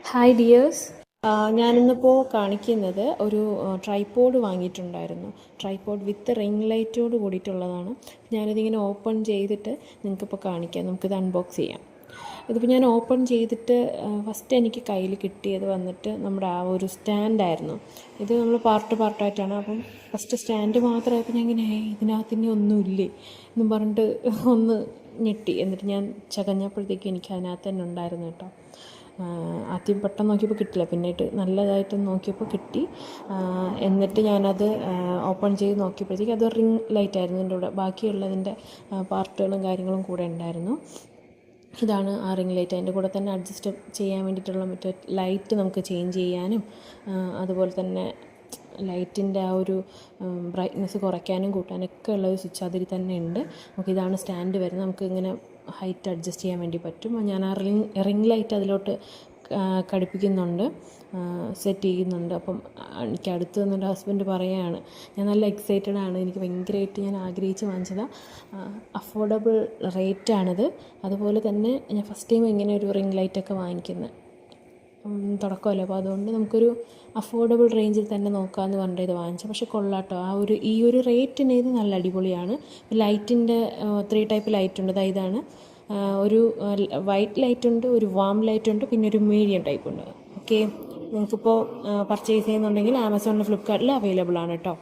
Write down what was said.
Hi dears. ഞാനിന്നിപ്പോൾ കാണിക്കുന്നത് ഒരു ട്രൈപോഡ് വാങ്ങിയിട്ടുണ്ടായിരുന്നു. ട്രൈപോഡ് വിത്ത് റിംഗ് ലൈറ്റോട് കൂടിയിട്ടുള്ളതാണ്. ഞാനിതിങ്ങനെ ഓപ്പൺ ചെയ്തിട്ട് നിങ്ങൾക്കിപ്പോൾ കാണിക്കാം. നമുക്കിത് അൺബോക്സ് ചെയ്യാം. ഇതിപ്പോൾ ഞാൻ ഓപ്പൺ ചെയ്തിട്ട് ഫസ്റ്റ് എനിക്ക് കയ്യിൽ കിട്ടിയത് വന്നിട്ട് നമ്മുടെ ആ ഒരു സ്റ്റാൻഡായിരുന്നു. ഇത് നമ്മൾ പാർട്ടായിട്ടാണ്. അപ്പം ഫസ്റ്റ് സ്റ്റാൻഡ് മാത്രമായപ്പോൾ ഞാൻ ഇങ്ങനെ ഇതിനകത്ത് ഇനി ഒന്നുമില്ലേ എന്നും പറഞ്ഞിട്ട് ഒന്ന് ഞെട്ടി. എന്നിട്ട് ഞാൻ ചകഞ്ഞപ്പോഴത്തേക്ക് എനിക്ക് അതിനകത്ത് തന്നെ ഉണ്ടായിരുന്നു കേട്ടോ. ആദ്യം പെട്ടെന്ന് നോക്കിയപ്പോൾ കിട്ടില്ല, പിന്നീട് നല്ലതായിട്ട് നോക്കിയപ്പോൾ കിട്ടി. എന്നിട്ട് ഞാനത് ഓപ്പൺ ചെയ്ത് നോക്കിയപ്പോഴത്തേക്ക് അത് റിംഗ് ലൈറ്റായിരുന്നു ഇതിൻ്റെ കൂടെ. ബാക്കിയുള്ളതിൻ്റെ പാർട്ടുകളും കാര്യങ്ങളും കൂടെ ഉണ്ടായിരുന്നു. ഇതാണ് ആ റിംഗ് ലൈറ്റ്. അതിൻ്റെ കൂടെ തന്നെ അഡ്ജസ്റ്റ് ചെയ്യാൻ വേണ്ടിയിട്ടുള്ള മറ്റേ ലൈറ്റ് നമുക്ക് ചേഞ്ച് ചെയ്യാനും അതുപോലെ തന്നെ ലൈറ്റിൻ്റെ ആ ഒരു ബ്രൈറ്റ്നസ് കുറയ്ക്കാനും കൂട്ടാനൊക്കെ ഉള്ള ഒരു സ്വിച്ച് അതിൽ തന്നെ ഉണ്ട്. നമുക്കിതാണ് സ്റ്റാൻഡ് വരുന്നത്. നമുക്ക് ഇങ്ങനെ ഹൈറ്റ് അഡ്ജസ്റ്റ് ചെയ്യാൻ വേണ്ടി പറ്റും. ഞാൻ ആ റിംഗ് ലൈറ്റ് അതിലോട്ട് ഘടിപ്പിക്കുന്നുണ്ട്, സെറ്റ് ചെയ്യുന്നുണ്ട്. അപ്പം എനിക്ക് അടുത്ത് നിന്നിട്ട് ഹസ്ബൻഡ് പറയുകയാണ്, ഞാൻ നല്ല എക്സൈറ്റഡ് ആണ്, എനിക്ക് ഭയങ്കരമായിട്ട് ഞാൻ ആഗ്രഹിച്ച് വാങ്ങിച്ചതാണ്, അഫോർഡബിൾ റേറ്റാണിത്. അതുപോലെ തന്നെ ഞാൻ ഫസ്റ്റ് ടൈം ഇങ്ങനെ ഒരു റിംഗ് ലൈറ്റൊക്കെ വാങ്ങിക്കുന്നത്, തുടക്കമല്ലേ. അപ്പോൾ അതുകൊണ്ട് നമുക്കൊരു അഫോർഡബിൾ റേഞ്ചിൽ തന്നെ നോക്കാമെന്ന് പറഞ്ഞിട്ട് ഇത് വാങ്ങിച്ചത്. പക്ഷേ കൊള്ളാട്ടോ, ഈ ഒരു റേറ്റിന് ഇത് നല്ല അടിപൊളിയാണ്. ലൈറ്റിൻ്റെ 3 ടൈപ്പ് ലൈറ്റ് ഉണ്ട്. ഇതാണ് ഒരു വൈറ്റ് ലൈറ്റ് ഉണ്ട്, ഒരു വാം ലൈറ്റ് ഉണ്ട്, പിന്നെ ഒരു മീഡിയം ടൈപ്പ് ഉണ്ട്. ഓക്കെ, നിങ്ങൾക്കിപ്പോൾ പർച്ചേസ് ചെയ്യുന്നുണ്ടെങ്കിൽ ആമസോണിൽ, ഫ്ലിപ്കാർട്ടിൽ അവൈലബിൾ ആണ് കേട്ടോ.